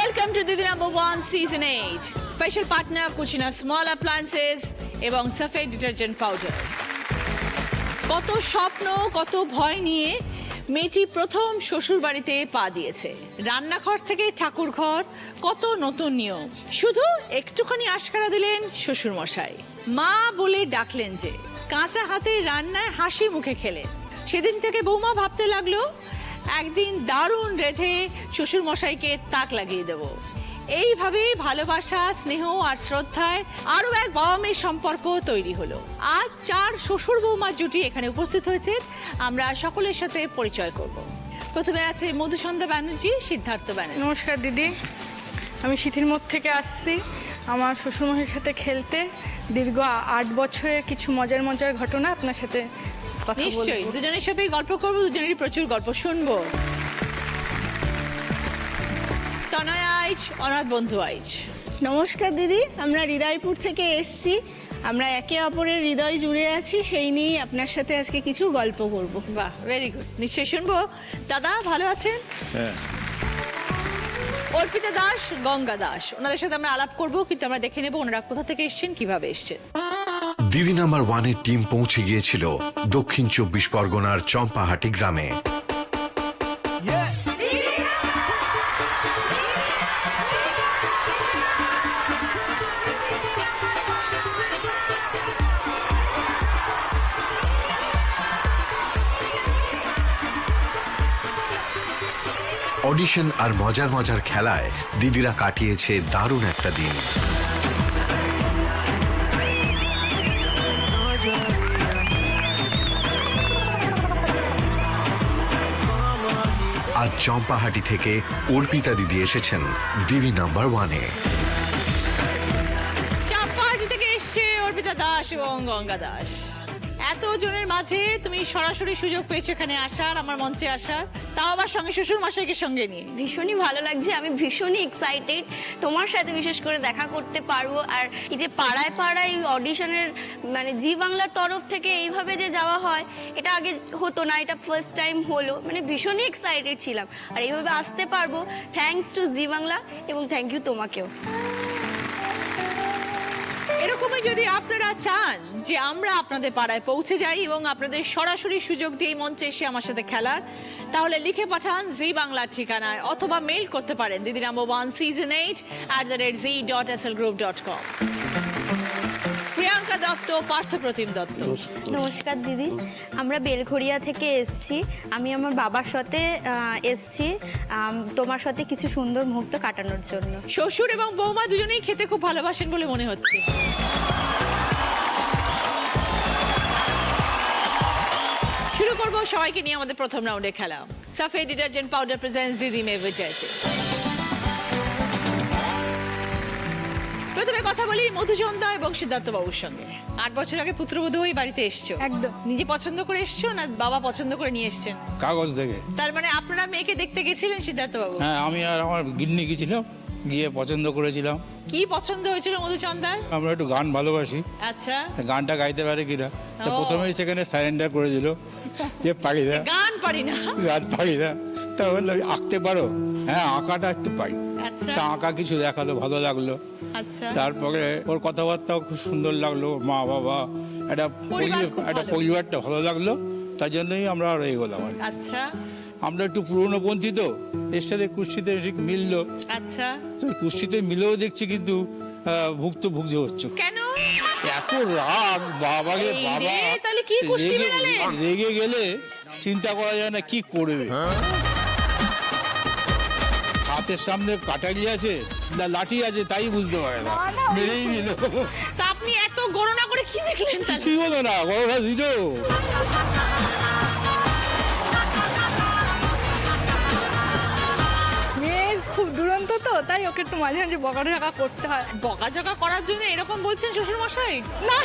Welcome to Didi Number 1 Season 8. Special partner Cucina Small Appliances এবং Safed Detergent Powder. কত স্বপ্ন কত ভয় নিয়ে মেয়েটি প্রথম শ্বশুর বাড়িতে পা দিয়েছে। রান্নাঘর থেকে ঠাকুর ঘর, কত নতুন নিয়ম। শুধু একটুখানি আশকারা দিলেন শ্বশুর মশাই, মা বলে ডাকলেন যে, কাঁচা হাতে রান্নায় হাসি মুখে খেলেন। সেদিন থেকে বৌমা ভাবতে লাগলো একদিন দারুণ রেঁধে শ্বশুর মশাইকে তাক লাগিয়ে দেব। এইভাবেই ভালোবাসা, স্নেহ আর শ্রদ্ধায় আরো এক বাবা মেয়ের সম্পর্ক তৈরি হলো। আজ 4 শ্বশুর বৌমার জুটি এখানে উপস্থিত হয়েছে, আমরা সকলের সাথে পরিচয় করব। প্রথমে আছে মধুসন্ধ্যা ব্যানার্জি, সিদ্ধার্থ ব্যানার্জি। নমস্কার দিদি, আমি সিথির মোড় থেকে আসছি আমার শ্বশুরমশাইয়ের সাথে খেলতে। দীর্ঘ 8 বছরের কিছু মজার মজার ঘটনা আপনার সাথে কথা বলবো। নিশ্চয়ই, দুজনের সাথেই গল্প করবো, দুজনেরই প্রচুর গল্প শুনবো। তনয়া আইচ, অনাথ বন্ধু আইচ। নমস্কার দিদি, আমরা হৃদয়পুর থেকে এসেছি। আমরা একে অপরের হৃদয় জুড়ে আছি, সেই নিয়েই আপনার সাথে আজকে কিছু গল্প করব। বাহ, ভেরি গুড, নিশ্চয়ই শুনবো। দাদা ভালো আছেন? হ্যাঁ। অর্পিতা দাস, গঙ্গা দাস, ওনাদের সাথে আমরা আলাপ করবো, কিন্তু আমরা দেখে নেবো ওনারা কোথা থেকে এসেছেন, কিভাবে এসেছেন। দিদি নাম্বার 1-এর টিম পৌঁছে গিয়েছিল দক্ষিণ 24 পরগনার চম্পাহাটি গ্রামে। অডিশন আর মজার মজার খেলায় দিদিরা কাটিয়েছে দারুণ একটা দিন। আজ চম্পাহাটি থেকে অর্পিতা দিদি এসেছেন দিদি নাম্বার 1-এ। চাপাহাটি থেকে এসছে অর্পিতা দাস এবং গঙ্গা দাস। এত জনের মাঝে তুমি সরাসরি সুযোগ পেয়েছো এখানে আসার, আমার মঞ্চে আসার, তাও আবার সঙ্গে শ্বশুর মশাইকে সঙ্গে নিয়ে। ভীষণই ভালো লাগছে, আমি ভীষণই এক্সাইটেড তোমার সাথে বিশেষ করে দেখা করতে পারবো। আর এই যে পাড়ায় পাড়ায় অডিশনের মানে জি বাংলার তরফ থেকে এইভাবে যে যাওয়া হয়, এটা আগে হতো না, এটা ফার্স্ট টাইম হলো, মানে ভীষণই এক্সাইটেড ছিলাম। আর এইভাবে আসতে পারবো, থ্যাঙ্কস টু জি বাংলা এবং থ্যাংক ইউ তোমাকেও। এরকমই যদি আপনারা চান যে আমরা আপনাদের পাড়ায় পৌঁছে যাই এবং আপনাদের সরাসরি সুযোগ দিয়ে মঞ্চে এসে আমার সাথে খেলার, তাহলে লিখে পাঠান জি বাংলার ঠিকানায়, অথবা মেইল করতে পারেন দিদি number 1 Season 8@z.slgroup.com। Priyanka Dutta, Parthapratim Dutta. নমস্কার দিদি, আমরা বেলঘড়িয়া থেকে এসছি। আমি আমার বাবার সাথে এসছি তোমার সাথে কিছু সুন্দর মুহূর্ত কাটানোর জন্য। শ্বশুর এবং বৌমা দুজনেই খেতে খুব ভালোবাসেন বলে মনে হচ্ছে। শুরু করবো সবাইকে নিয়ে আমাদের প্রথম রাউন্ডে খেলা। সাফেদ ডিটারজেন্ট পাউডার প্রেজেন্টস দিদি মে বিজয়তে। প্রথমে কথা বলি মধুচন্দা এবং সিদ্ধার্থ বাবুর সঙ্গে। 8 বছর আগে পুত্রবধূ হয়ে বাড়িতে এসছো। একদম। নিজে পছন্দ করে এসছো না বাবা পছন্দ করে নিয়ে এসছেন? কাগজ দেখে। তার মানে আপনারা মেয়েকে দেখতে গেছিলেন সিদ্ধার্থ বাবু? হ্যাঁ, আমি আর আমার গিন্নি গেছিলাম, গিয়ে পছন্দ করেছিলাম। কি পছন্দ হয়েছিল মধুচন্দার? আমরা একটু গান ভালোবাসি, আচ্ছা, গানটা গাইতে পারে কিনা। তো ও। প্রথমেই সেখানে সারেন্ডার করে দিল যে পারি না, গান পারি না। গান পারি না। তা বললাম আঁকতে পারো? হ্যাঁ, আঁকাটা একটু পারি। আচ্ছা তা আঁকা কিছু দেখালো, ভালো লাগলো। আচ্ছা, তারপরে ওর কথাবার্তাও খুব সুন্দর লাগলো, মা বাবা একটা পরিবার খুব একটা ভালো। পরিবারটা ভালো লাগলো, তার জন্যই আমরা রয়ে গেলাম। আচ্ছা আমরা একটু পুরনোপন্থী, তো এর সাথে কুস্তিতে ঠিক মিললো। আচ্ছা, তো কুস্তিতে মিলেও দেখছি কিন্তু ভুক্তভোগী হচ্ছে। কেন? এত রাগ বাবাকে, এই বাবা রে, তাহলে কি কুস্তি বেড়ালেন? রেগে গেলে চিন্তা করা যায় না কি করবে। হাতের সামনে কাটালি আছে না লাঠি আছে তাই বুঝতে পারে না, মেরেই দিল। তা আপনি এত গণনা করে কি দেখলেন? তাহলে? কিছুই হলো না, গরমটা দিল। মেয়ে খুব দুরন্ত তো, তাই ওকে একটু মাঝে মাঝে বকাঝকা করতে হয়। বকাঝকা করার জন্য এরকম বলছেন শ্বশুর মশাই? না,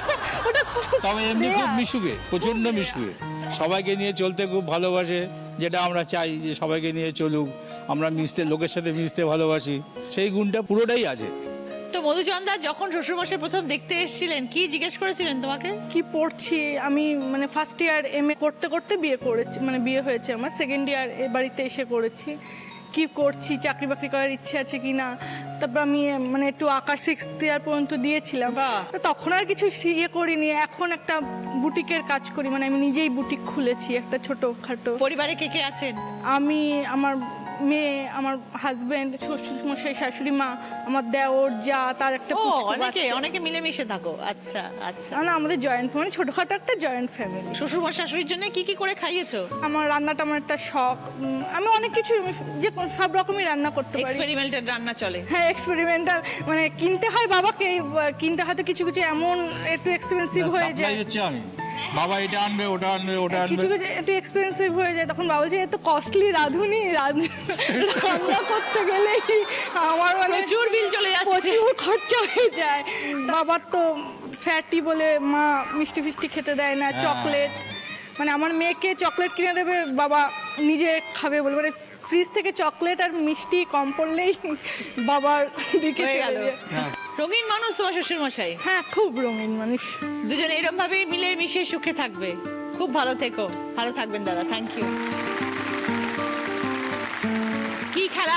ওটা খুব তবে এমনি খুব মিশুকে, প্রচন্ড মিশুকে, সবাইকে নিয়ে চলতে খুব ভালোবাসে, যেটা আমরা চাই যে সবাইকে নিয়ে চলুক। আমরা মিশতে, লোকের সাথে মিশতে ভালোবাসি, সেই গুণটা পুরোটাই আছে। তো মধুচন্দা যখন শ্বশুরমশাই প্রথম দেখতে এসেছিলেন কি জিজ্ঞেস করেছিলেন তোমাকে? কি পড়ছি আমি, মানে ফার্স্ট ইয়ার এমএ করতে করতে বিয়ে করেছি, মানে বিয়ে হয়েছে আমার, সেকেন্ড ইয়ার এ বাড়িতে এসে করেছি। কি করছি, চাকরি বাকরি করার ইচ্ছে আছে কি না। তারপর আমি মানে একটু আঁকা শিখতে পর্যন্ত দিয়েছিলাম। বাহ। তো তখন আর কিছু ইয়ে করিনি, এখন একটা বুটিকের কাজ করি, মানে আমি নিজেই বুটিক খুলেছি একটা ছোটোখাটো। পরিবারে কে কে আছেন? আমি, আমার মেয়ে, আমার হাজবেন্ড, শ্বশুরমশাই, শাশুড়ি মা, আমার দেওর, যা, তার একটা ও, পুচকু অনেকে বাচ্চা। অনেকে মিলেমিশে থাকো। আচ্ছা আচ্ছা। না, আমাদের জয়েন্ট ফ্যামিলি, ছোটখাটো একটা জয়েন্ট ফ্যামিলি। শ্বশুর বা শাশুড়ির জন্য কি কি করে খাইয়েছো? আমার রান্নাটা আমার একটা শখ। আমি অনেক কিছু, যে সব রকমই রান্না করতে পারি। এক্সপেরিমেন্টাল রান্না চলে। হ্যাঁ, এক্সপেরিমেন্টাল, মানে কিনতে হয় বাবাকে, কিনতে হয়তো কিছু কিছু এমন একটু এক্সপেন্সিভ হয়ে যায়। সাপ্লাই হচ্ছে আমি, বাবা এটা আনবে, ওটা আনবে, ওটা কিছু আনবে। কিছু একটু এক্সপেন্সিভ হয়ে যায়, তখন বাবা যে এত কস্টলি রাঁধুনি, রান্না করতে গেলেই আমার মানে প্রচুর বিল চলে যাচ্ছে। প্রচুর খরচা হয়ে যায়। বাবার তো ফ্যাটি বলে মা মিষ্টি ফিষ্টি খেতে দেয় না, চকলেট, মানে আমার মেয়েকে চকলেট কিনে দেবে, বাবা নিজে খাবে বলে, মানে ফ্রিজ থেকে চকলেট আর মিষ্টি কম পড়লেই বাবার দিকে হয়ে চলে গেল। যায়। রঙিন মানুষ তোমার শ্বশুর মশাই। হ্যাঁ, খুব রঙিন মানুষ। দুজনে এরকম ভাবে মিলে মিশে সুখে থাকবে। খুব ভালো থেকো, ভালো থাকবেন দাদা। Thank you. কি খেলা?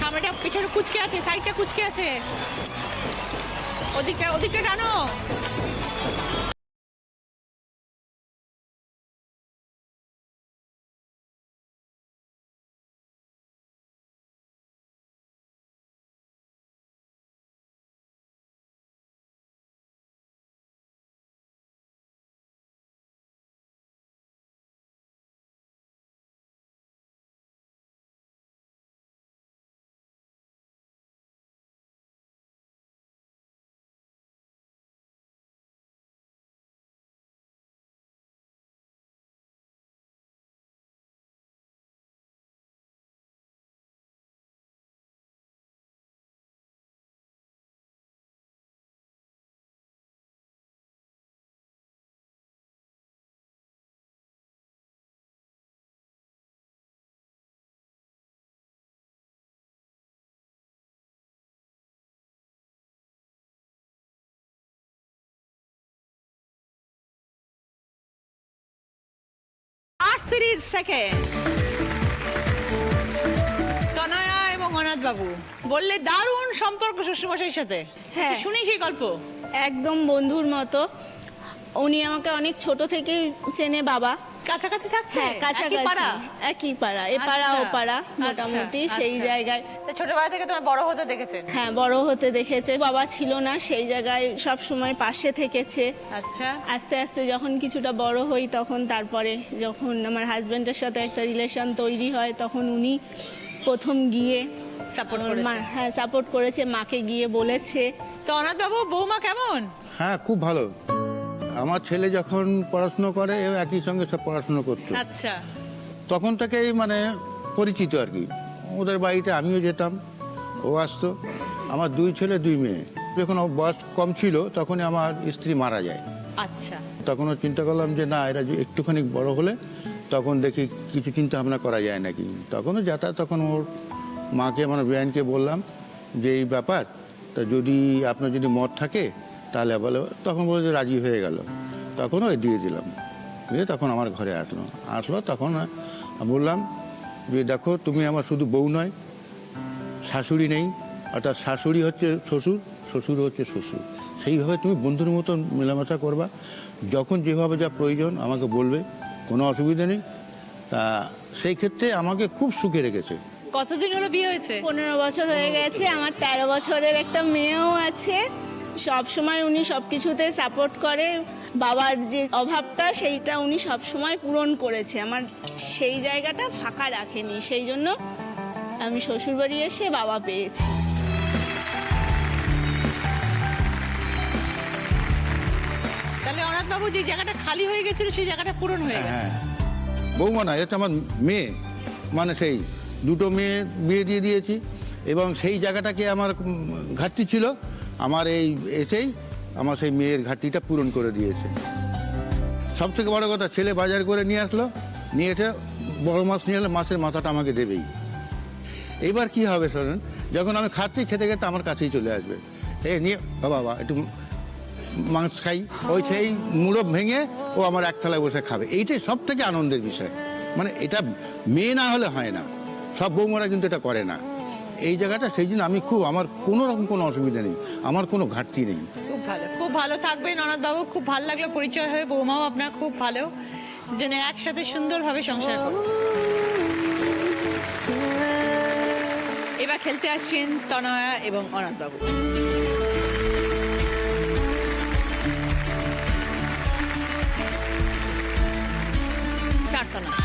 সামনেটা পিছনে কুচকে আছে, সাইডটা কুচকে আছে, ওদিকটা ওদিকটা টানো। সেকেন্ড। তনয়া এবং অনাথ বাবু বললে দারুণ সম্পর্ক শ্বশুরমশাইয়ের সাথে। হ্যাঁ। শুনি সেই গল্প। একদম বন্ধুর মতো। উনি আমাকে অনেক ছোট থেকে চেনে বাবা। কাছাকাছি থাকতে? হ্যাঁ, একই কাছাকাছি, পাড়া? একই পাড়া, এ পাড়া ও আচ্ছা, পাড়া আচ্ছা, মোটামুটি সেই আচ্ছা। জায়গায়। তা ছোটবেলা থেকে তোমার বড় হতে দেখেছেন? হ্যাঁ, বড় হতে দেখেছে। বাবা ছিল না, সেই জায়গায় সব সময় পাশে থেকেছে। আচ্ছা। আস্তে আস্তে যখন কিছুটা বড় হই, তখন তারপরে যখন আমার হাজবেন্ডের সাথে একটা রিলেশন তৈরি হয়, তখন উনি প্রথম গিয়ে সাপোর্ট আমার করেছে। হ্যাঁ, সাপোর্ট করেছে, মাকে গিয়ে বলেছে। তো অনাথ বাবু বৌমা কেমন? হ্যাঁ, খুব ভালো। আমার ছেলে যখন পড়াশুনো করে, ও একই সঙ্গে সব পড়াশুনো করতো। আচ্ছা। তখন থেকেই মানে পরিচিত আর কি। ওদের বাড়িতে আমিও যেতাম, ও আসতো। আমার 2 ছেলে 2 মেয়ে। যখন ওর বয়স কম ছিল, তখনই আমার স্ত্রী মারা যায়। আচ্ছা। তখনও চিন্তা করলাম যে না, এরা যে একটুখানি বড় হলে তখন দেখি কিছু চিন্তা ভাবনা করা যায় নাকি। তখনও তখন ওর মাকে, মানে বেআইনকে বললাম যে এই ব্যাপার, তা যদি আপনার যদি মত থাকে তাহলে বলে, তখন বলে যে রাজি হয়ে গেল। তখন ওই দিয়ে দিলাম, দিয়ে তখন আমার ঘরে আসলো। তখন বললাম যে দেখো, তুমি আমার শুধু বউ নয়, শাশুড়ি নেই, অর্থাৎ শাশুড়ি হচ্ছে শ্বশুর, শ্বশুর হচ্ছে শ্বশুর। সেইভাবে তুমি বন্ধুর মতন মেলামেশা করবা, যখন যেভাবে যা প্রয়োজন আমাকে বলবে, কোনো অসুবিধা নেই। তা সেই ক্ষেত্রে আমাকে খুব সুখে রেখেছে। কতদিন হলো বিয়ে হয়েছে? 15 বছর হয়ে গেছে। আমার 13 বছরের একটা মেয়েও আছে। সব সময় উনি সব কিছুতে সাপোর্ট করে। বাবার যে অভাবটা সেইটা উনি সবসময় পূরণ করেছে, আমার সেই জায়গাটা ফাঁকা রাখেনি, সেই জন্য আমি শ্বশুরবাড়ি এসে বাবা পেয়েছি। তাহলে অনাথ বাবু যে জায়গাটা খালি হয়ে গেছিল সেই জায়গাটা পূরণ হয়ে গেছে। হ্যাঁ বৌমা না, এটা আমার মেয়ে, মানে সেই দুটো মেয়ে বিয়ে দিয়ে দিয়েছি এবং সেই জায়গাটাকে আমার ঘাটতি ছিল, আমার এই এসেই আমার সেই মেয়ের ঘাটতিটা পূরণ করে দিয়েছে। সবথেকে বড় কথা, ছেলে বাজার করে নিয়ে আসলো, নিয়ে এসে বড় মাছ নিয়ে এলে মাছের মাথাটা আমাকে দেবেই। এইবার কি হবে শোনেন, যখন আমি খাচ্ছি খেতে খেতে আমার কাছেই চলে আসবে, এ নিয়ে বাবা একটু মাংস খাই, ওই সেই মুড়ো ভেঙে ও আমার এক থালায় বসে খাবে। এইটাই সব থেকে আনন্দের বিষয়, মানে এটা মেয়ে না হলে হয় না, সব বৌমারা কিন্তু এটা করে না। এই জায়গাটা সেই জন্য আমি খুব, আমার কোনো রকম কোনো অসুবিধা নেই, আমার কোনো ঘাটতি নেই। খুব ভালো থাকবেন অনাথ বাবু, খুব ভালো লাগলো পরিচয় হয়ে। বৌমাও আপনার খুব ভালো, যেন একসাথে সুন্দরভাবে সংসার করুন। এবার খেলতে আসছেন তনয়া এবং অনাথ বাবু। স্টার্ট তনয়া।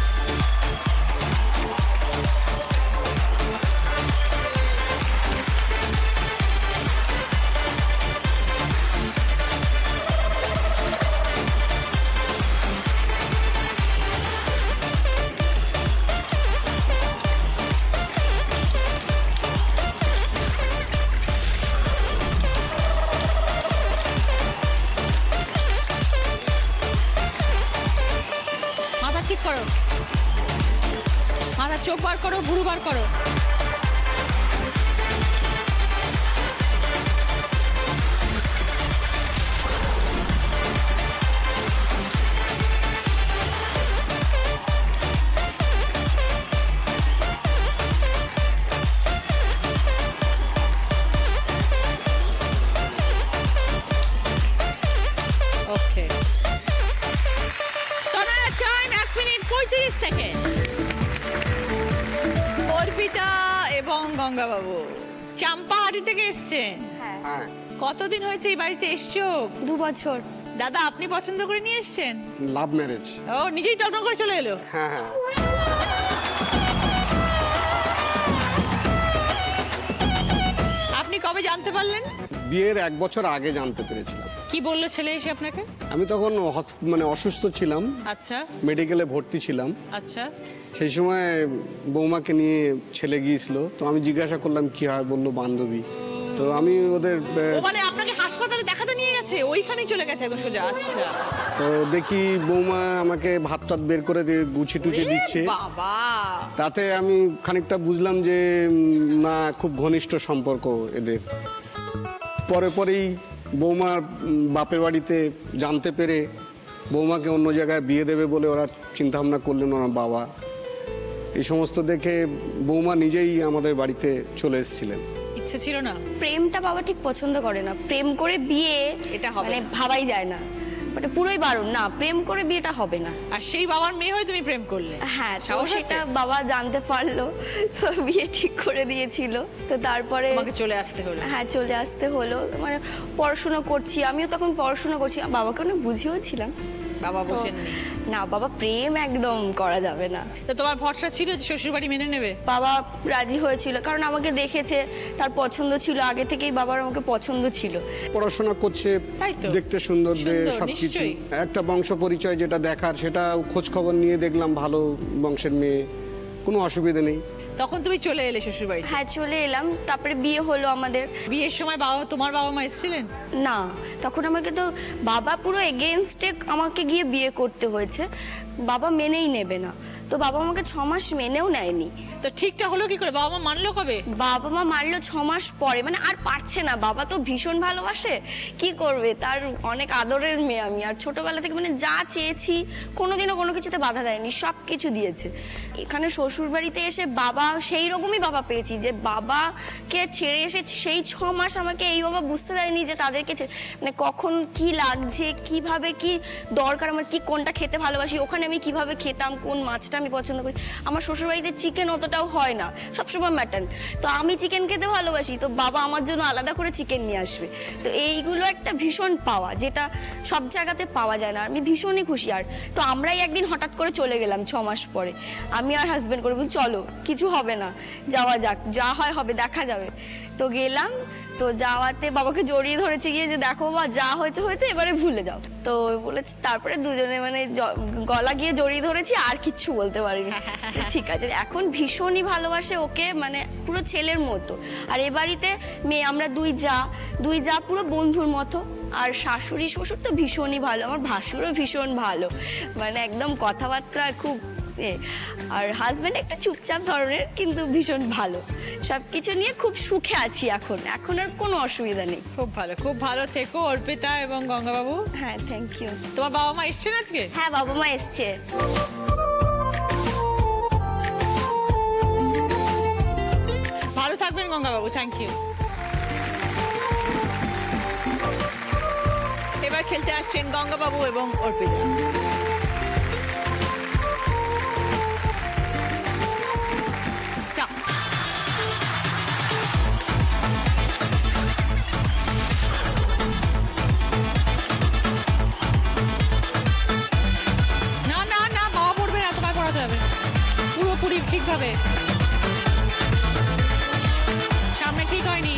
ঠিক করো, মাথার চোখ বার করো, ভুরু বার করো। ওকে, অর্পিতা এবং গঙ্গাবাবু চাম্পাহাটি থেকে এসছেন। কতদিন হয়েছে এই বাড়িতে এসছো? 2 বছর। দাদা আপনি পছন্দ করে নিয়ে এসছেন? Love marriage. ও নিজেই তর্ক করে চলে এলো? হ্যাঁ হ্যাঁ। আপনি কবে জানতে পারলেন? বিয়ের 1 বছর আগে জানতে পেরেছিলাম। কি বললো ছেলে এসে আপনাকে? আমি তখন মানে অসুস্থ ছিলাম, আচ্ছা মেডিকেলে ভর্তি ছিলাম। আচ্ছা, সেই সময় বৌমাকে নিয়ে ছেলে গিয়েছিল, তো আমি জিজ্ঞাসা করলাম কি হয়, বললো বান্ধবী। তো আমি ওদের ও মানে আপনাকে হাসপাতালে দেখাতে নিয়ে গেছে, ওইখানেই চলে গেছে একদম সোজা। আচ্ছা, তো দেখি বৌমা আমাকে ভাত টাত বের করে দিয়ে গুছিয়ে টুচিয়ে দিচ্ছে। বাবা, তাতে আমি খানিকটা বুঝলাম যে না, খুব ঘনিষ্ঠ সম্পর্ক এদের। পরেই বৌমার বাপের বাড়িতে জানতে পেরে বৌমাকে অন্য জায়গায় বিয়ে দেবে বলে ওরা চিন্তাভাবনা করলেন, ওনার বাবা। এই সমস্ত দেখে বৌমা নিজেই আমাদের বাড়িতে চলে এসেছিলেন। ইচ্ছে ছিল না? প্রেমটা বাবা ঠিক পছন্দ করে না, প্রেম করে বিয়ে এটা হবে মানে না। ভাবাই যায় না, মানে পুরোই বারণ, না প্রেম করে বিয়েটা হবে না। আর সেই বাবার মেয়ে হয়ে তুমি প্রেম করলে? হ্যাঁ, তো সাহস আছে? সেটা বাবা জানতে পারলো, তো বিয়ে ঠিক করে দিয়েছিল। তো তারপরে তোমাকে চলে আসতে হলো? হ্যাঁ, চলে আসতে হলো। মানে পড়াশোনা করছি, আমিও তখন পড়াশোনা করছি, বাবাকে অনেক বুঝিয়েও ছিলাম। বাবা তো বসেননি? না, বাবা প্রেম একদম করা যাবে না। তো তোমার ভরসা ছিল যে শ্বশুর বাড়ি মেনে নেবে? বাবা রাজি হয়েছিল, কারণ আমাকে দেখেছে, তার পছন্দ ছিল, আগে থেকেই বাবার আমাকে পছন্দ ছিল। পড়াশোনা করছে, তাই তো? দেখতে সুন্দর, সুন্দর, সবকিছু। নিশ্চয়ই। একটা বংশ পরিচয় যেটা দেখার, সেটা খোঁজ খবর নিয়ে দেখলাম ভালো বংশের মেয়ে, কোনো অসুবিধা নেই। তখন তুমি চলে এলে শ্বশুর বাড়িতে? হ্যাঁ, চলে এলাম। তারপরে বিয়ে হলো আমাদের। বিয়ের সময় তোমার বাবা মা এসেছিলেন? না, তখন আমাকে তো বাবা পুরো এগেনস্টে আমাকে গিয়ে বিয়ে করতে হয়েছে, বাবা মেনেই নেবে না। তো বাবা আমাকে 6 মাস মেনেও নেয়নি। তো ঠিকটা হলো কি করে? বাবা মা মানলো কবে? বাবা মা মানলো 6 মাস পরে, মানে আর পারছে না। বাবা তো ভীষণ ভালোবাসে, কি করবে, তার অনেক আদরের মেয়ে আমি। আর ছোটবেলা থেকে মানে যা চেয়েছি কোনোদিনও কোনো কিছুতে বাধা দেয়নি, সব কিছু দিয়েছে। এখানে শ্বশুর বাড়িতে এসে বাবা সেই রকমই বাবা পেয়েছি, যে বাবাকে ছেড়ে এসে সেই 6 মাস আমাকে এই বাবা বুঝতে দেয়নি যে তাদেরকে মানে কখন কি লাগছে, কিভাবে কি দরকার আমার, কি কোনটা খেতে ভালোবাসি, ওখানে আমি কিভাবে খেতাম, কোন মাছটা আমি পছন্দ করি। আমার শ্বশুরবাড়িতে চিকেন অতটাও হয় না, সবসময় মাটন। তো আমি চিকেন খেতে ভালোবাসি, তো বাবা আমার জন্য আলাদা করে চিকেন নিয়ে আসবে। তো এইগুলো একটা ভীষণ পাওয়া, যেটা সব জায়গাতে পাওয়া যায় না। আমি ভীষণই খুশি। আর তো আমরাই একদিন হঠাৎ করে চলে গেলাম 6 মাস পরে, আমি আর হাজব্যান্ড করে বলি চলো কিছু হবে না, যাওয়া যাক, যা হয় হবে, দেখা যাবে। তো গেলাম, তো যাওয়াতে বাবাকে জড়িয়ে ধরেছে গিয়ে যে দেখো বাবা যা হয়েছে হয়েছে, এবারে ভুলে যাও। তো বলেছে, তারপরে দুজনে মানে গলা গিয়ে জড়িয়ে ধরেছি, আর কিচ্ছু বলতে পারিনি। যে ঠিক আছে, এখন ভীষণই ভালোবাসে ওকে, মানে পুরো ছেলের মতো। আর এ বাড়িতে মেয়ে, আমরা দুই যা পুরো বন্ধুর মতো। আর শাশুড়ি শ্বশুর তো ভীষণই ভালো, আমার ভাসুরও ভীষণ ভালো, মানে একদম কথাবার্তা খুব আর হাজব্যান্ড একটা চুপচাপ ধরনের, কিন্তু ভীষণ ভালো। সব কিছু নিয়ে খুব সুখে আছি এখন আর কোনো অসুবিধা নেই। খুব ভালো থেকো অর্পিতা এবং গঙ্গাবাবু। হ্যাঁ, থ্যাংক ইউ। তোমার বাবা মা এসছেন আজকে? হ্যাঁ, বাবা মা এসছে। ভালো থাকবেন গঙ্গাবাবু, থ্যাংক ইউ। এবার খেলতে আসছেন গঙ্গাবাবু এবং অর্পিতা। Stop. না না না, বাবা পড়বে না, তোমায় পড়াতে হবে পুরোপুরি ঠিকভাবে। সামনে ঠিক হয়নি।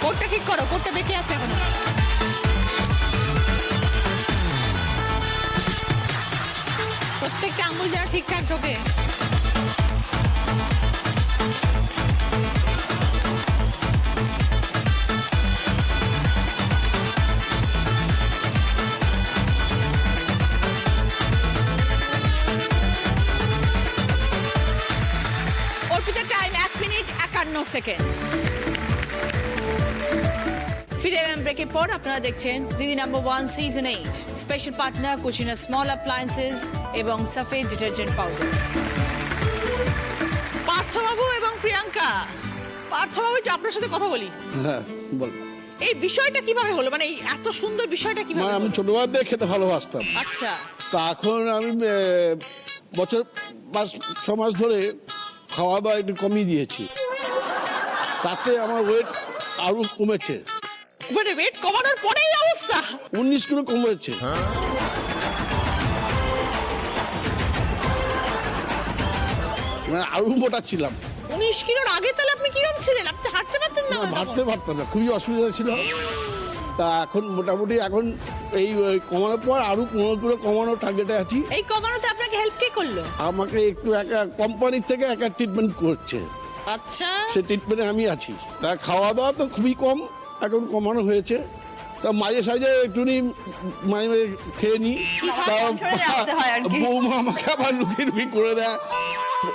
কোটটা ঠিক করো, কোটটা বেঁকে আছে এখনো। প্রত্যেকটা আঙ্গুল যেন ঠিকঠাক ঢোকে। Arpita time 1 minute 51 second. ফিরে এলাম ব্রেকের পর। আপনারা দেখছেন Didi number 1 season 8, special partner Kutchina small appliances এবং সাফেদ ডিটারজেন্ট পাউডার। পার্থবাবু এবং প্রিয়াঙ্কা, পার্থবাবু একটু আপনার সাথে কথা বলি। হ্যাঁ, বল। এই বিষয়টা কিভাবে হলো, মানে এই এত সুন্দর বিষয়টা কিভাবে আমি হলো? ছোটবেলা থেকে খেতে ভালোবাসতাম। আচ্ছা, তা এখন আমি বছর 5-6 মাস ধরে খাওয়া দাওয়া একটু কমিয়ে দিয়েছি, তাতে আমার ওয়েট আরো কমেছে। মানে ওয়েট কমানোর পরেই অবস্থা 19 কিলো কমেছে। মানে আরো মোটা ছিলাম। 19 কিলোর আগে তাহলে আপনি কিরকম ছিলেন? আপনি হাঁটতে পারতেন না? ভাবতে পারতাম না, খুবই অসুবিধা ছিল। তা এখন মোটামুটি এখন এই কমানোর পর আরো 15 কিলো কমানোর টার্গেটে আছি। এই কমানোতে আপনাকে হেল্প কে করলো? আমাকে একটু একটা কোম্পানির থেকে একটা ট্রিটমেন্ট করছে, আচ্ছা, সে ট্রিটমেন্টে আমি আছি। তা খাওয়া দাওয়া তো খুবই কম, এখন কমানো হয়েছে। তা মাঝে সাঝে একটুখানি মাঝে মাঝে খেয়ে নিই, তা control এ রাখতে হয় আর কি। বৌমা আমাকে আবার লুকিয়ে লুকিয়ে করে দেয়।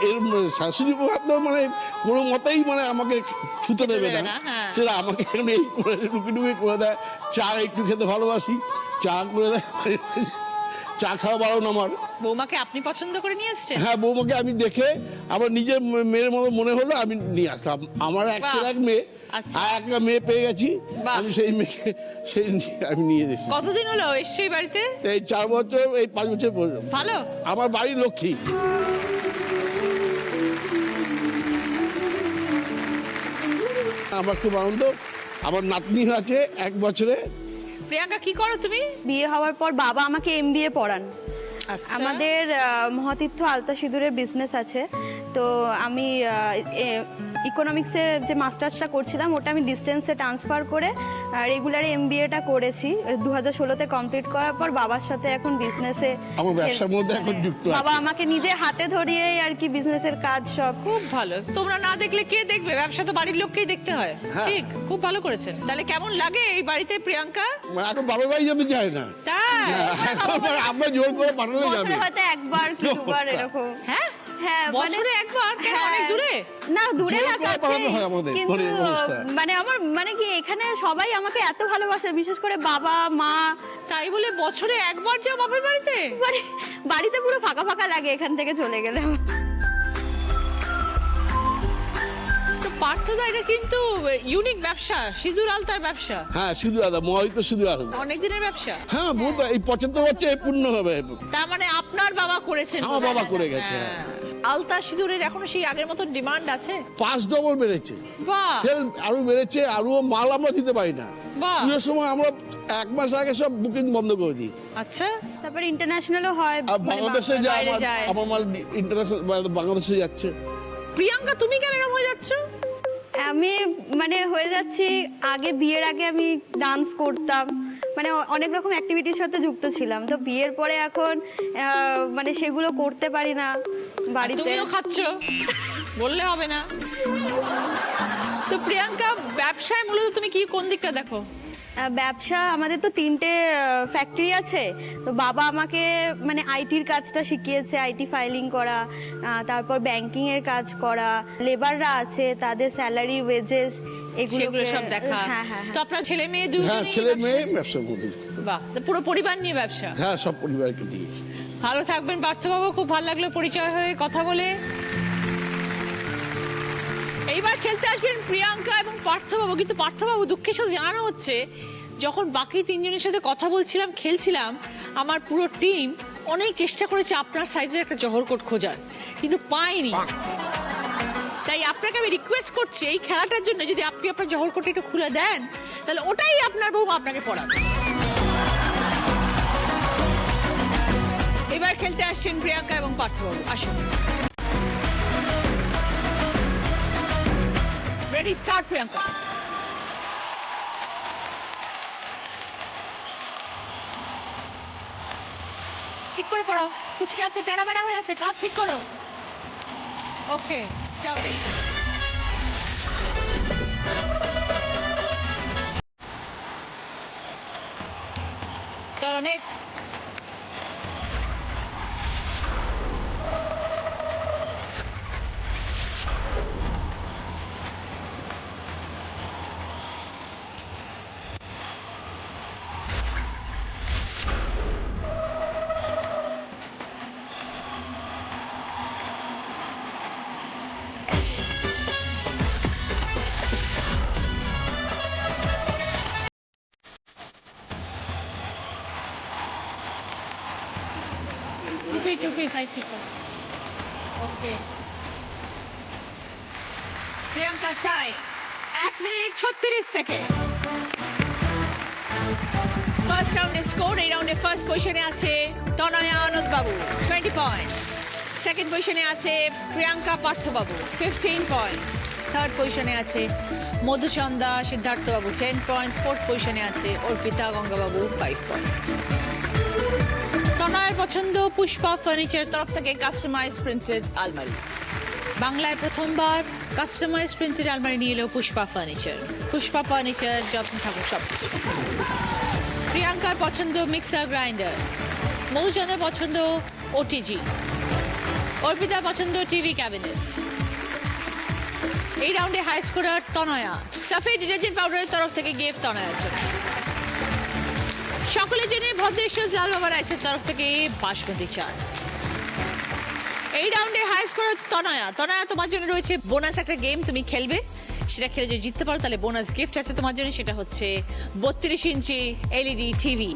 এর শাশুড়ি বৌমা তো মানে কোনো মতেই মানে আমাকে ছুতে দেবে না, হ্যাঁ। সেটা আমাকে এখন এই করে লুকিয়ে লুকিয়ে করে দেয়। চা একটু খেতে ভালোবাসি, চা করে দেয়। চা খাওয়া বারণ আমার। বৌমাকে আপনি পছন্দ করে নিয়ে এসেছেন? হ্যাঁ, বৌমাকে আমি দেখে আমার নিজের মেয়ের মতো মনে হলো, আমি নিয়ে আসলাম। আমার এক বাহ। ছেলে এক মেয়ে, আচ্ছা। আর একটা মেয়ে পেয়ে গেছি, বাহ। আমি সেই মেয়েকে আমি নিয়ে এসেছি। কতদিন হলো এসছে এই বাড়িতে? এই 4 বছর, এই 5 বছর পর্যন্ত। ভালো। আমার বাড়ির লক্ষ্মী। আমার খুব আনন্দ। আমার নাতনি আছে 1 বছরে। প্রিয়াঙ্কা, কি করো তুমি? বিয়ে হওয়ার পর বাবা আমাকে MBA পড়ান। আচ্ছা। আমাদের মহাতীর্থ আলতা সিঁদুরের বিজনেস আছে, তো আমি ইকোনমিক্সের যে মাস্টার্সটা করছিলাম ওটা আমি ডিস্টেন্সে ট্রান্সফার করে রেগুলার MBAটা করেছি। 2016-তে কমপ্লিট করার পর বাবার সাথে এখন বিজনেসে আমার ব্যবসার মধ্যে এখন যুক্ত আছে। বাবা আমাকে নিজে হাতে ধরিয়েই আর কি বিজনেসের কাজ সব। খুব ভালো। তোমরা না দেখলে কে দেখবে? ব্যবসা তো বাড়ির লোককেই দেখতে হয়। হ্যাঁ। ঠিক, খুব ভালো করেছেন। তাহলে কেমন লাগে এই বাড়িতে প্রিয়াঙ্কা? এখন বাবার বাড়ি যেতে চায় না, তাই? এখন আমরা জোর করে পাঠানো যাবে। বছরে হয়তো একবার কি দুবার এরকম। হ্যাঁ হ্যাঁ, মানে- বছরে একবার? কেন, হ্যাঁ। অনেক দূরে? না দূরে জোর রাখা করে আছে পাঠানো হয় আমাদের, কিন্তু ঘরের অবস্থা। মানে আমার মানে কি এখানে সবাই আমাকে এত ভালোবাসে, বিশেষ করে বাবা মা। তাই বলে বছরে একবার যাও বাপের বাড়িতে? মানে বাড়িতে পুরো ফাঁকা ফাঁকা লাগে এখান থেকে চলে গেলে। তো পার্থদা, এটা কিন্তু ইউনিক ব্যবসা, সিঁদুর আলতার ব্যবসা, হ্যাঁ শুধু আদা মহিত শুধু আলাদা। অনেক দিনের ব্যবসা। হ্যাঁ বহুত এই 75 বছর পূর্ণ হবে। তার মানে আপনার বাবা করেছেন? আমার বাবা করে গেছে, হ্যাঁ। আলতা সিঁদুরের এখনো সেই আগের মতো ডিমান্ড আছে? 5 ডবল বেড়েছে, বাহ সেল আরো বেড়েছে, আরো মাল আমরা দিতে পারি না। বাহ। পুজোর সময় আমরা 1 মাস আগে সব বুকিং বন্ধ করে দিই। আচ্ছা, তারপরে ইন্টারন্যাশনালও হয়, আর মানে বাংলাদেশে যায় বাইরে যায়। আমার মাল ইন্টারন্যাশনাল বাংলাদেশে যাচ্ছে। প্রিয়াঙ্কা তুমি কেন এরকম হয়ে যাচ্ছ? আমি মানে হয়ে যাচ্ছি, আগে বিয়ের আগে আমি ডান্স করতাম, মানে অনেক রকম অ্যাক্টিভিটির সাথে যুক্ত ছিলাম। তো বিয়ের পরে এখন মানে সেগুলো করতে পারি না বাড়িতে। তুমিও খাচ্ছ, বললে হবে না। তো প্রিয়াঙ্কা, ব্যবসায় মূলত তুমি কি কোন দিকটা দেখো? ব্যবসা আমাদের তো 3টে ফ্যাক্টরি আছে। তো বাবা আমাকে মানে আইটির কাজটা শিখিয়েছে, আইটি ফাইলিং করা, তারপর ব্যাংকিং এর কাজ করা, লেবাররা আছে তাদের স্যালারি ওয়েজেস এগুলো সেগুলো সব দেখা। হ্যাঁ হ্যাঁ তো আপনার ছেলে মেয়ে হ্যাঁ দুজনেই ছেলে ব্যবসা? মেয়ে ব্যবসা করতে। বাহ, তো পুরো পরিবার নিয়ে ব্যবসা। হ্যাঁ সব পরিবারকে দিয়ে। ভালো থাকবেন পার্থবাবু, খুব ভালো লাগলো পরিচয় হয়ে কথা বলে। এইবার খেলতে আসবেন প্রিয়াঙ্কা এবং পার্থবাবু। কিন্তু পার্থবাবু, দুঃখের সাথে জানানো হচ্ছে, যখন বাকি 3 জনের সাথে কথা বলছিলাম, খেলছিলাম, আমার পুরো টিম অনেক চেষ্টা করেছে আপনার সাইজের একটা জহরকোট খোঁজার, কিন্তু পাইনি। তাই আপনাকে আমি রিকোয়েস্ট করছি, এই খেলাটার জন্য যদি আপনি আপনার জহরকোটটা একটু খুলে দেন, তাহলে ওটাই আপনার বউ আপনাকে পড়াবে। এবার খেলতে আসছেন প্রিয়াঙ্কা এবং পার্থবাবু, আসুন। Ready, start Priyanka. ঠিক করে পড়ো, কুচকে আছে, টেরা বেড়া হয়ে আছে, সব ঠিক করো। ওকে, যাও রে। চলো নেক্সট। টুপি সাইড ঠিক করো। ওকে, প্রিয়াঙ্কা সাই 1 মিনিট 36 সেকেন্ড। ফার্স্ট রাউন্ডে স্কোর, এই রাউন্ডে ফার্স্ট পজিশনে আছে তনয়া আনন্দ বাবু 20 পয়েন্টস, সেকেন্ড পজিশনে আছে প্রিয়াঙ্কা পার্থবাবু 15 পয়েন্টস, থার্ড পজিশনে আছে মধুচন্দা সিদ্ধার্থ বাবু 10 পয়েন্টস, ফোর্থ পজিশনে আছে অর্পিতা গঙ্গাবাবু 5 পয়েন্টস। তনয়ের পছন্দ পুষ্পা ফার্নিচার তরফ থেকে কাস্টমাইজ প্রিন্টেড আলমারি। বাংলায় প্রথমবার কাস্টমাইজ প্রিন্টেড আলমারি নিয়ে এলো পুষ্পা ফার্নিচার। পুষ্পা ফার্নিচার, যত্ন থাকুক সব কিছু। প্রিয়াঙ্কার পছন্দ মিক্সার গ্রাইন্ডার, মধুচন্দ্রের পছন্দ ওটিজি, অর্পিতার পছন্দ টিভি ক্যাবিনেট। এই রাউন্ডে হাই স্কোরার তনয়া, সাফেদ ডিটারজেন্ট পাউডারের তরফ থেকে গিফট তনয়ার জন্য। সকলের জন্য ভদ্রেশ্বর লাল বাবা রাইসের তরফ থেকে বাসমতি চাল। এই রাউন্ডে হাই স্কোর হচ্ছে তনয়া। তনয়া, তোমার জন্য রয়েছে বোনাস একটা গেম, তুমি খেলবে। সেটা খেলে যদি জিততে পারো তাহলে বোনাস গিফট আছে তোমার জন্য, সেটা হচ্ছে 32 ইঞ্চি এলইডি টিভি।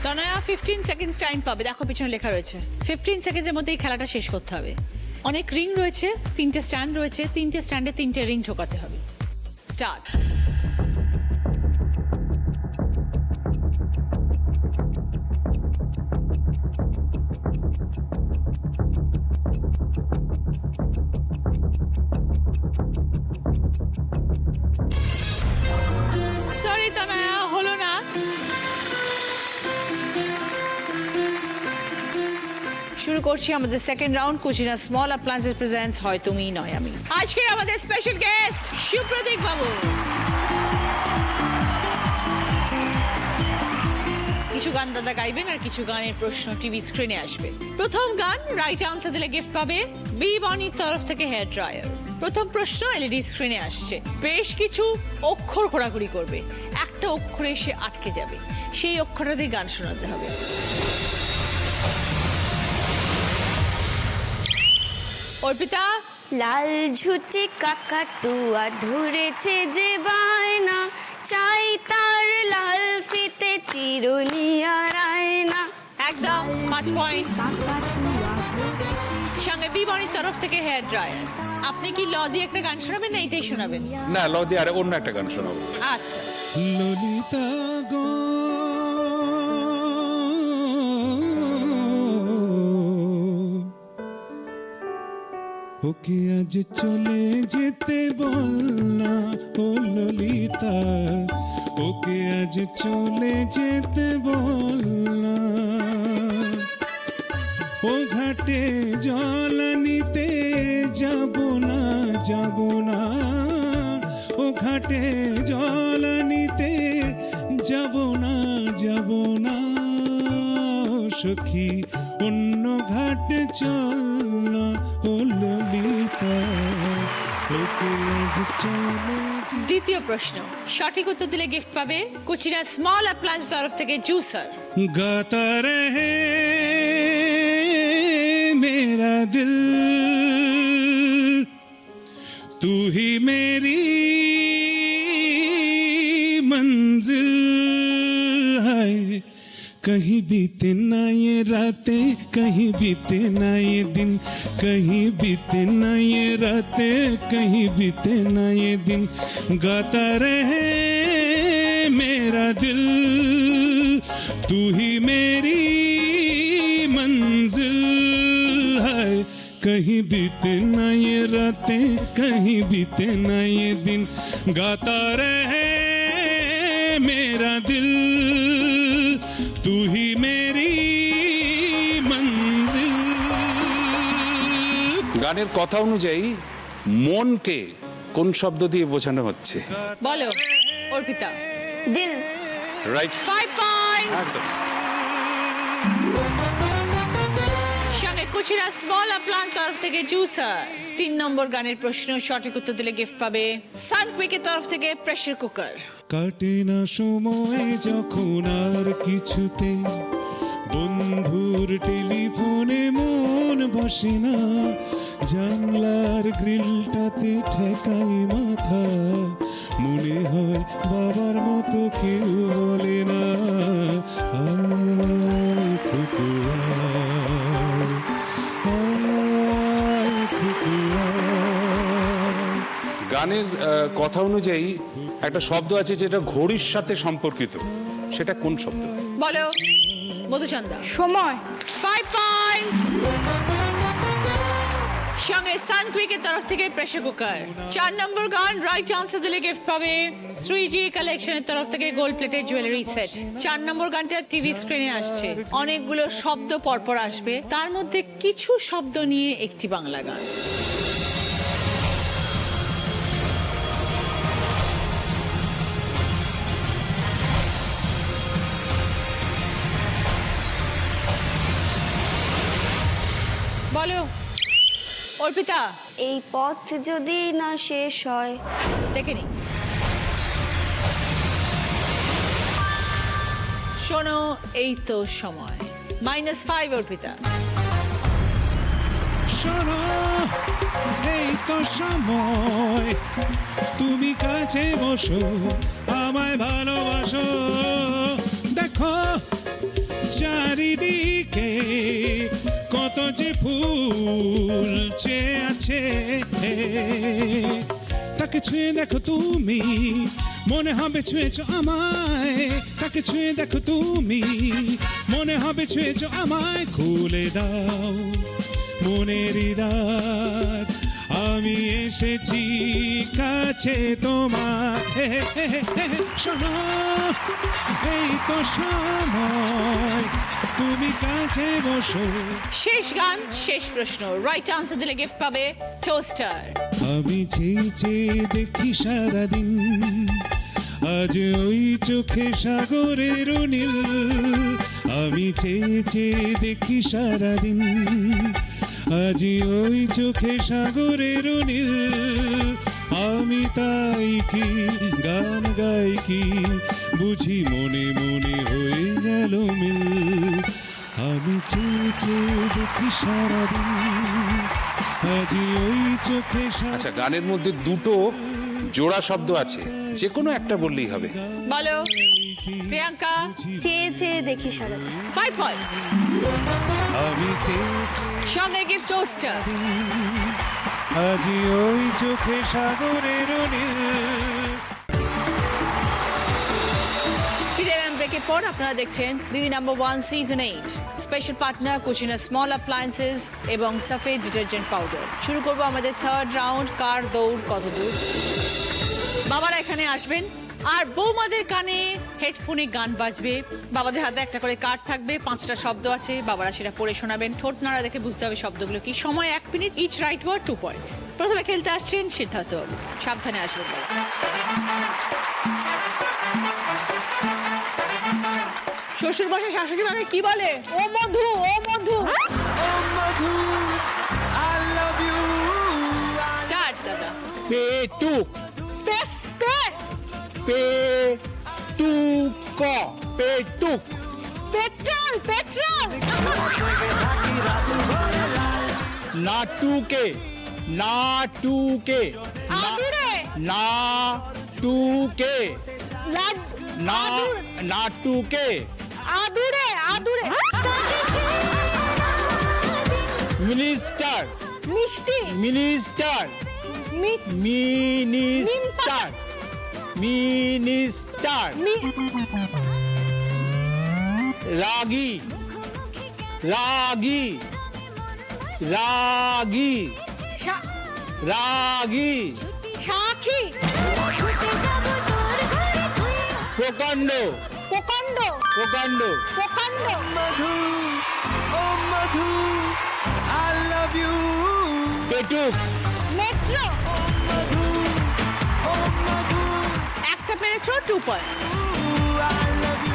তনয়া 15 সেকেন্ডস টাইম পাবে, দেখো পিছনে লেখা রয়েছে 15 সেকেন্ডের মধ্যে এই খেলাটা শেষ করতে হবে। অনেক রিং রয়েছে, 3টে স্ট্যান্ড রয়েছে, 3টে স্ট্যান্ডে 3টে রিং ঢোকাতে হবে। স্টার্ট। সরি তনয়া, হলো না। শুরু করছি আমাদের second round. Kutchina small appliances presents হয় তুমি নয় আমি। আজকের আমাদের স্পেশাল গেস্ট সুপ্রতীক বাবু। কিছু গান দাদা গাইবেন আর কিছু গানের প্রশ্ন টিভি স্ক্রিনে আসবে। প্রথম গান রাইট আনসার দিলে গিফট পাবে বি বনির তরফ থেকে হেয়ার ড্রায়ার। প্রথম প্রশ্ন এলইডি স্ক্রিনে আসছে। বেশ কিছু অক্ষর ঘোরাঘুরি করবে, একটা অক্ষরে সে আটকে যাবে, সেই অক্ষরটা দিয়ে গান শোনাতে হবে। অর্পিতা, লাল ঝুটি কাকাতুয়া ধরেছে যে বায়না, চাই তার লাল ফিতে চিরুনি আর আয়না। একদম 5 পয়েন্ট। সঙ্গে বি বনির তরফ থেকে হেয়ার ড্রায়ার। আপনি কি ল দিয়ে একটা গান শোনাবেন না এইটাই শোনাবেন? না, ল দিয়ে আর অন্য একটা গান শোনাবো। আচ্ছা, ললিতা গো ওকে আজ চলে যেতে বল না, ও ললিতা ওকে আজ চলে যেতে বল না। ও ঘাটে জল নিতে যাব না, যাব না। ও ঘাটে জল নিতে যাব না, যাব না। সখী অন্য ঘাটে চল না, ও ললিতা ওকে আজ চলে যেতে। দ্বিতীয় প্রশ্ন সঠিক উত্তর দিলে গিফট পাবে কুচিনা স্মল অ্যাপ্লায়েন্স তরফ থেকে জুসার। गाता रहे मेरा दिल, तू ही मेरी मंजिल है। कहीं बीते ना ये रातें, कहीं बीते ना ये दिन, कहीं बीते ना ये रातें, कहीं बीते ना ये दिन। गाता रहे मेरा दिल, तू ही मेरी मंजिल है। कहीं बीते ना ये रातें, कहीं बीते ना ये दिन। गाता रहे मेरा दिल, तू ही मेरी मंजिल। গানের কথা অনুযায়ী মনকে কোন শব্দ দিয়ে বোঝানো হচ্ছে? বলো অর্পিতা। দিল। রাইট। 5 পয়েন্টস। একদম। সঙ্গে কুচিনা স্মল অ্যাপ্লায়েন্স তরফ থেকে জুসার। 3 নম্বর গানের প্রশ্ন সঠিক উত্তর দিলে গিফট পাবে সানকুইকের তরফ থেকে প্রেসার কুকার। কাটে না সময় যখন আর কিছুতে, বন্ধুর টেলিফোনে মন বসে না। জানলার গ্রিলটাতে ঠেকাই মাথা, মনে হয় বাবার মতো কেউ বলে না। আয় খুকু আয়, আয় খুকু আয়। গানের কথা অনুযায়ী একটা শব্দ আছে যেটা ঘড়ির সাথে সম্পর্কিত, সেটা কোন শব্দ? বলো মধুচন্দ্রা। সময়। 5 পয়েন্টস। সঙ্গে সানকুইকের তরফ থেকে প্রেসার কুকার। 4 নম্বর গান রাইট আনসার দিলে গিফট পাবে শ্রীজি কালেকশনের তরফ থেকে গোল্ড প্লেটেড জুয়েলারি সেট। 4 নম্বর গানটা টিভি স্ক্রিনে আসছে। অনেকগুলো শব্দ পরপর আসবে, তার মধ্যে কিছু শব্দ নিয়ে একটি বাংলা গান। বলো অর্পিতা। এই পথ যদি না শেষ হয়। দেখে নি। শোনো এই তো সময়। -5 অর্পিতা। শোনো এই তো সময়, তুমি কাছে বসো আমায় ভালোবাসো। দেখো চারিদিকে কত যে ফুল চেয়ে আছে, তাকে ছুঁয়ে দেখো তুমি, মনে হবে ছুঁয়েছো আমায়। তাকে ছুঁয়ে দেখো তুমি, মনে হবে ছুঁয়েছো আমায়। খুলে দাও মনের দ্বার, আমি এসেছি কাছে তোমার। শোনো এই তো সময়, তুমি কাছে বসো। শেষ গান শেষ প্রশ্ন রাইট আনসার দিলে গিফট পাবে টোস্টার। আমি চেয়ে চেয়ে দেখি সারাদিন, আজ ওই চোখে সাগরের নীল আমি চেয়ে চেয়ে দেখি সারাদিন আজ ওই চোখে সাগরের নীল আমি তাই কি গান গাই কি বুঝি মনে মনে হয়ে গেল মিল আমি চেয়ে চেয়ে দেখি সারাদিন আজ ওই চোখে আচ্ছা, গানের মধ্যে দুটো জোড়া শব্দ আছে, যে কোনো একটা বললেই হবে। বলো প্রিয়াঙ্কা। চেয়ে চেয়ে দেখি সারাদিন। 5 পয়েন্টস। আমি চেয়ে সঙ্গে গিফট টোস্টার। আজ ওই চোখে সাগরের নীল। ফিরে এলাম ব্রেকের পর। আপনারা দেখছেন Didi number 1 season 8 special partner Kutchina small appliances এবং সাফেদ ডিটারজেন্ট পাউডার। শুরু করব আমাদের থার্ড রাউন্ড, কার দৌড় কত দূর। বাবারা এখানে আসবেন আর বৌমাদের কানে হেডফোনে গান বাজবে। বাবাদের হাতে একটা করে কার্ড থাকবে, 5টা শব্দ আছে, বাবারা সেটা পড়ে শোনাবেন। ঠোঁট নাড়া দেখে বুঝতে হবে শব্দগুলো কি। সময় 1 minute, each right word 2 points. প্রথমে খেলতে আসছেন সিদ্ধার্থ। সাবধানে আসবেন বাবা। শ্বশুর বসে শাশুড়ি মাকে কি বলে? ও মধু, ও মধু। স্টার্ট দাদা। পেটুক পেটুক পেটুক পেট্রোল, পেট্রোল। নাটুকে নাটুকে আদুরে। নাটুকে না নাটুকে আদুরে, আদুরে। মিনিস্টার মিষ্টি। মিনিস্টার মিনিস্টার মিনিস্টার রাগী রাগী রাগী রাগী সাক্ষী। প্রকাণ্ড প্রকাণ্ড, প্রকাণ্ড প্রকাণ্ড। পেটুক মেট্রো। একটা পেরেছো, 2 পয়েন্টস।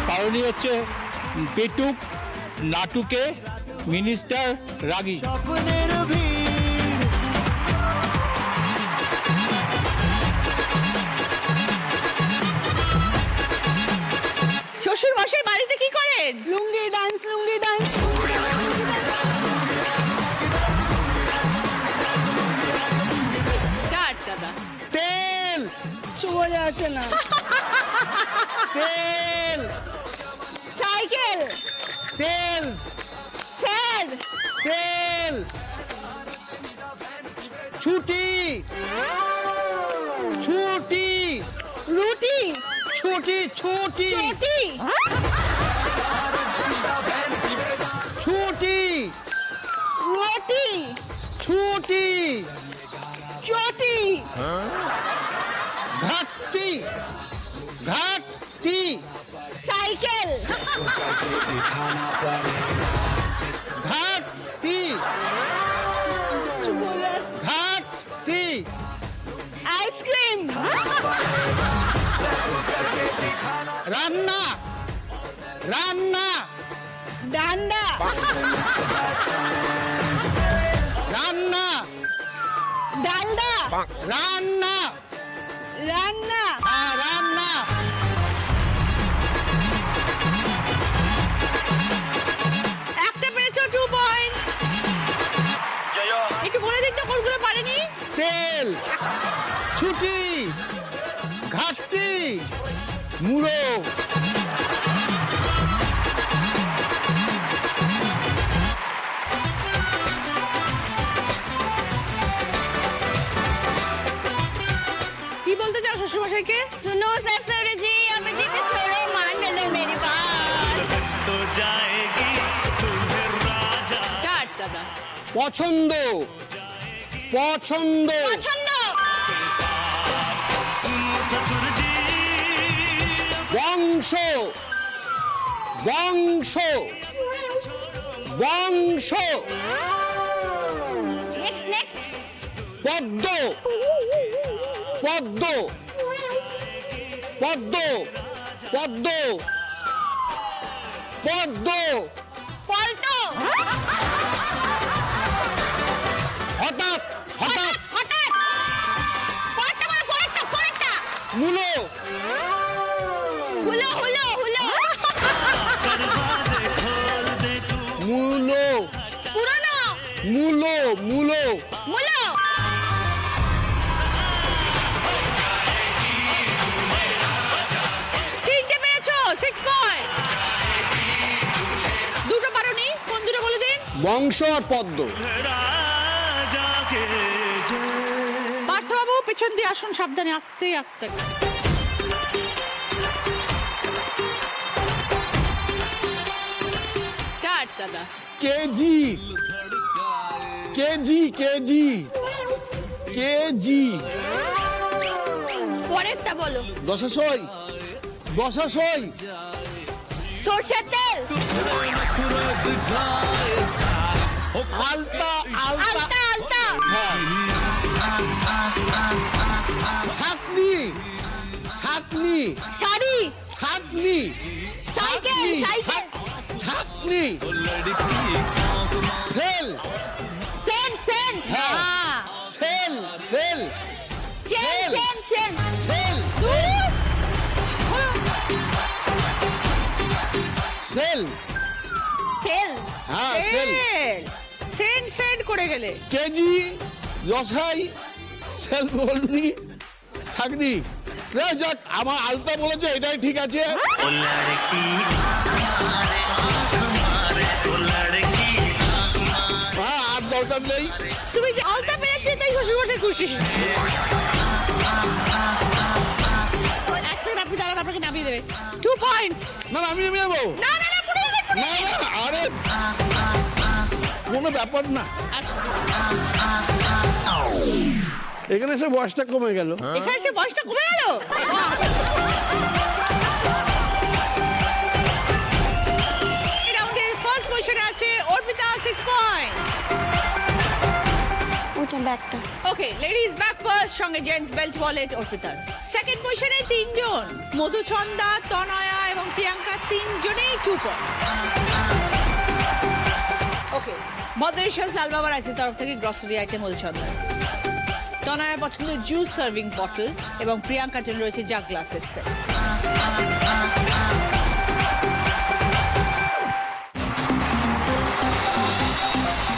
কারণই হচ্ছে পেটুক, নাটুকে, মিনিস্টার, রাগী। শ্বশুর মশাই বাড়িতে কি করেন? লুঙ্গি ডান্স, লুঙ্গি ডান্স। স্টার্ট দাদা। তেল বোঝা যাচ্ছে না। তেল সাইকেল, তেল স্যার, তেল ছুটি ছুটি রুটি, ছুটি ছুটি চটি, ছুটি রুটি, ছুটি চটি, ঘাটতি ঘাটতি সাইকেল, ঘাটতি ঘাটতি আইসক্রিম, রান্না রান্না ডান্ডা, রান্না ডালডা, রান্না রান্না, রান্না একটা পেরেছো, 2 পয়েন্টস। একটু বলে দিন তো কোনগুলো পারেনি। তেল ছুটি ঘাটতি মুড়ো কি বলতে চাও শ্বশুর মশাইকে? सुनो ससुर जी अब जिद छोड़ो मान लो मेरी बात। স্টার্ট দাদা। পছন্দ পছন্দ পছন্দ বংশ বংশ বংশ नेक्स्ट नेक्स्ट পদ্ম পদ্ম পদ্ম পদ্ম পদ্ম পল্টো হঠাৎ হঠাৎ হঠাৎ পরেরটা বলো, পরেরটা মূলো হুলো হুলো হুলো মূলো পুরনো মূলো মূলো মুলো তিনটে পেরেছো 6 পয়েন্ট। দুটো পারোনি, কোন দুটো বলে দিন? বংশ আর পদ্ম। পার্থবাবু পেছন দিয়ে আসুন, সাবধানে, আস্তে আস্তে। স্টার্ট দাদা। কেজি কেজি কেজি কেজি পরেরটা বলো। দশাশয় দশাশয় সরষের তেল আলতা আলতা আলতা আলতা ছাকনি ছাকনি শাড়ি ছাকনি সাইকেল সাইকেল ছাকনি সেল সেন সেন হ্যাঁ cell cell chain chain chain cell cell cell হ্যাঁ সেল সেন্ড সেন্ড করে গেলে। কেজি রসাই সেল বলনি ছাকনি যাক আমার আলতা বলেছে এটাই ঠিক আছে হ্যাঁ আর দরকার নেই তুমি যে আলতা পেয়েছো তাই খুশি খুশি খুশি। এক সেকেন্ড, আপনি দাঁড়ান, আপনাকে নামিয়ে দেবে। 2 পয়েন্টস। না না আমি নেমে যাবো না না না, পুরো যাবে, পুরো না যাবে। না আরে কোনো ব্যাপার না আচ্ছা, এখানে এসে বয়সটা কমে গেল এখানে সে বয়সটা কমে গেল। এই রাউন্ডের ফার্স্ট পজিশনে আছে অর্পিতা, 6 পয়েন্টস। ওটা ব্যাগটা ওকে, লেডিজ ব্যাক ফার্স্ট, সঙ্গে জেন্টস বেল্ট ওয়ালেট অর্পিতার। সেকেন্ড পজিশনে তিনজন, মধুছন্দা, তনয়া এবং প্রিয়াঙ্কা, তিনজনেই 2 পয়েন্ট। ওকে, মদরেশ্বর সালবাবা রাইসের তরফ থেকে গ্রসারি আইটেম মধুছন্দা। তনয়ার পছন্দ জুস সার্ভিং বটল এবং প্রিয়াঙ্কার জন্য রয়েছে জাগ গ্লাসের সেট।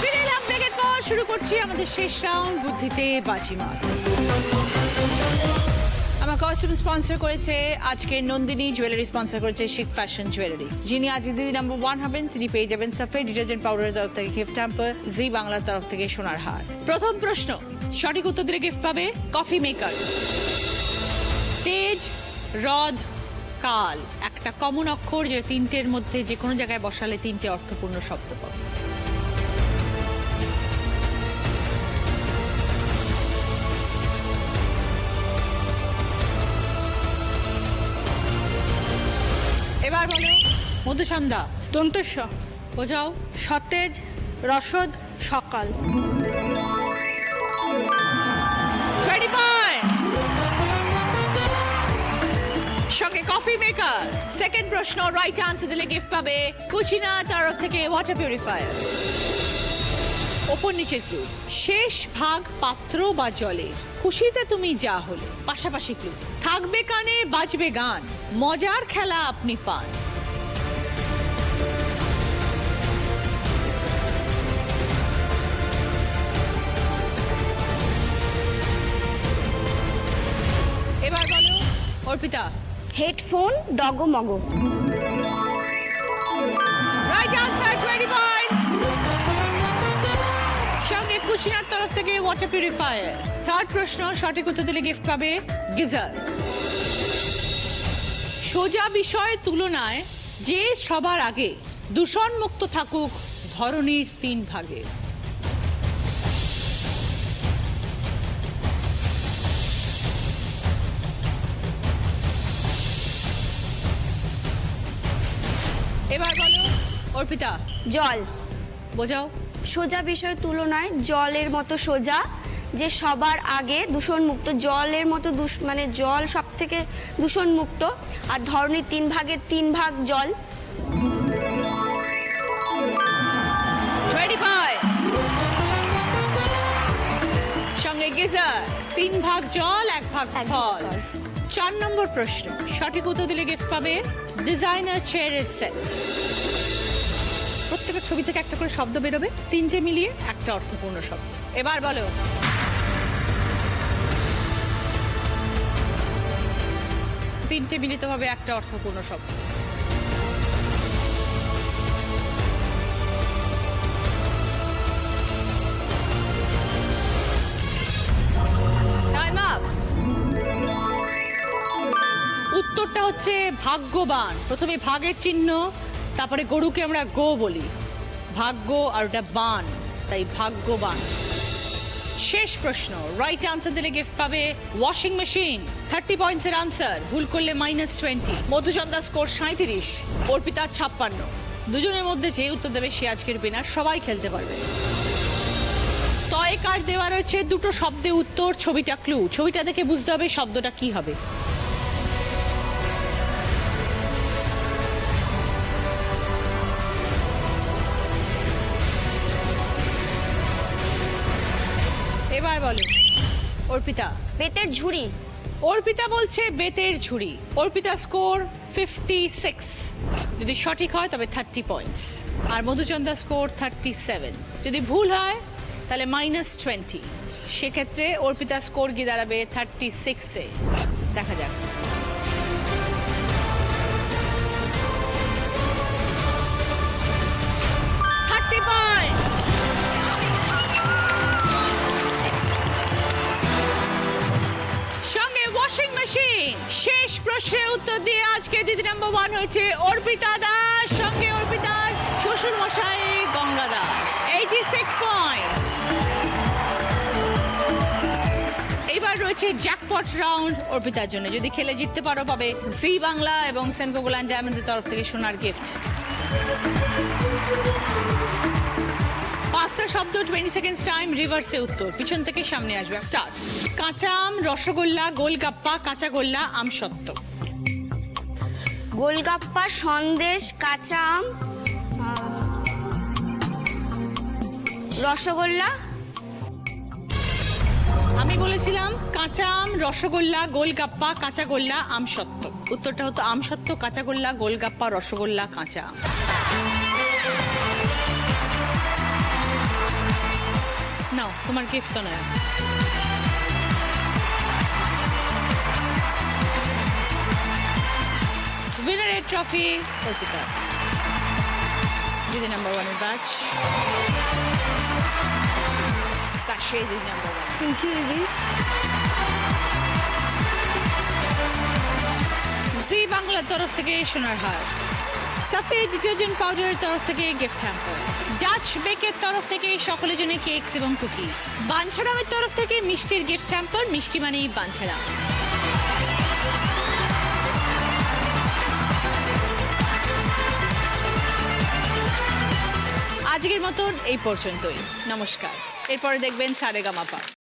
ফিরে এলাম ব্রেকের পর, শুরু করছি আমাদের শেষ রাউন্ড, বুদ্ধিতে বাজিমাত। আমার কস্টিউম স্পন্সর করেছে আজকে নন্দিনী, জুয়েলারি স্পন্সর করেছে শিক ফ্যাশন জুয়েলারি। যিনি আজ দিদি নাম্বার 1 হবেন তিনি পেয়ে যাবেন সাফেদ ডিটারজেন্ট পাউডারের তরফ থেকে গিফট হ্যাম্পার, জি বাংলার তরফ থেকে সোনার হার। প্রথম প্রশ্ন, সঠিক উত্তর দিলে গিফট পাবে কফি মেকার। তেজ, হ্রদ, কাল একটা কমন অক্ষর, যে তিনটের মধ্যে যে কোনো জায়গায় বসালে তিনটে অর্থপূর্ণ শব্দ পাবে। এবার বলো মধুসন্ধ্যা। দন্তস্ব বোঝাও। সতেজ রসদ সকাল 20 পয়েন্টস। সঙ্গে কফি মেকার। সেকেন্ড প্রশ্ন রাইট আনসার দিলে গিফট পাবে কুচিনা তরফ থেকে ওয়াটার পিউরিফায়ার। ওপর নিচের ক্লু, শেষ ভাগ পাত্র বা জলে, খুশিতে তুমি যা হলে, পাশাপাশি ক্লু, থাকবে কানে বাজবে গান, মজার খেলা আপনি পান। এবার বলো অর্পিতা। হেডফোন ডগমগ রাইট আনসার, 20 পয়েন্টস। সঙ্গে কুচিনার তরফ থেকে ওয়াটার পিউরিফায়ার। থার্ড প্রশ্ন, সঠিক উত্তর দিলে গিফট পাবে গিজার। সোজা বিষয় তুলনায় যে সবার আগে, দূষণ মুক্ত থাকুক ধরনীর 3 ভাগে। এবার বলো অর্পিতা। জল। বোঝাও। সোজা বিষয়ের তুলনায় জলের মতো সোজা, যে সবার আগে দূষণমুক্ত, জলের মতো মানে জল সব থেকে দূষণমুক্ত, আর ধরনীর 3 ভাগের 3 ভাগ জল। 20 points। সঙ্গে গিজার, 3 ভাগ জল 1 ভাগ স্থল। 4 নম্বর প্রশ্ন, সঠিক উত্তর দিলে গিফট পাবে ডিজাইনার চেয়ারের সেট। প্রত্যেকটা ছবি থেকে একটা করে শব্দ বেরোবে, 3টে মিলিয়ে একটা অর্থপূর্ণ শব্দ। এবার বলো, তিনটে মিলিত হবে একটা অর্থপূর্ণ শব্দ। Time up। উত্তরটা হচ্ছে ভাগ্যবান। প্রথমে ভাগের চিহ্ন, তারপরে গরুকে আমরা গো বলি, ভাগ্য আর ওটা বান, তাই ভাগ্যবান। শেষ প্রশ্ন, রাইট আনসার দিলে গিফট পাবে ওয়াশিং মেশিন। 30 পয়েন্টস এর আনসার, ভুল করলে -20। মধুচন্দ্রা স্কোর 37, অর্পিতা 56। দুজনের মধ্যে যে উত্তর দেবে সে আজকের উইনার। সবাই খেলতে পারবে। টয় কার্ড দেওয়া রয়েছে, 2টো শব্দে উত্তর, ছবিটা ক্লু। ছবিটা দেখে বুঝতে হবে শব্দটা কি হবে। এবার বলো অর্পিতা। বেতের ঝুড়ি। অর্পিতা বলছে বেতের ঝুড়ি। অর্পিতা স্কোর 56, যদি সঠিক হয় তবে 30 পয়েন্টস। আর মধুচন্দ্রা স্কোর 37, যদি ভুল হয় তাহলে -20। সেক্ষেত্রে অর্পিতা স্কোর গিয়ে দাঁড়াবে 36-এ। দেখা যাক। Washing machine. শেষ প্রশ্নের উত্তর দিয়ে আজকে দিদি নাম্বার 1 হয়েছে অর্পিতা দাস। সঙ্গে অর্পিতার শ্বশুর মশাই গঙ্গা দাস। 86 পয়েন্টস। এবার রয়েছে জ্যাকপট রাউন্ড অর্পিতার জন্য। যদি খেলে জিততে পারো পাবে জি বাংলা এবং সেনকো গোল্ড ডায়মন্ডসের তরফ থেকে সোনার গিফট। 5টা শব্দ, 20 সেকেন্ডস টাইম, রিভার্সে উত্তর, পিছন থেকে সামনে আসবে। স্টার্ট। কাঁচা আম, রসগোল্লা, গোলগাপ্পা, কাঁচা গোল্লা, আমসত্ত্ব। গোলগাপ্পা, সন্দেশ, কাঁচা আম, রসগোল্লা। আমি বলেছিলাম কাঁচা আম, রসগোল্লা, গোলগাপ্পা, কাঁচা গোল্লা, আমসত্ত্ব। উত্তরটা হতো আমসত্ত্ব, কাঁচা গোল্লা, গোলগাপ্পা, রসগোল্লা, কাঁচা আম। নাও তোমার গিফট তো নয়। উইনারের ট্রফি অর্পিতা। দিদি নাম্বার 1 এর ব্যাচ। সাশে দিদি নাম্বার 1। থ্যাংক ইউ দিদি। জি বাংলার তরফ থেকে সোনার হার। সাফেদ ডিটারজেন্ট পাউডারের তরফ থেকে গিফট হ্যাম্পার। ডাচ বেকের তরফ থেকে সকলের জন্য কেকস এবং কুকিজ। বাঞ্ছারামের তরফ থেকে মিষ্টির গিফট হ্যাম্পার। মিষ্টি মানেই বাঞ্ছারাম। আজকের মতন এই পর্যন্তই। নমস্কার। এরপরে দেখবেন সারেগামাপা।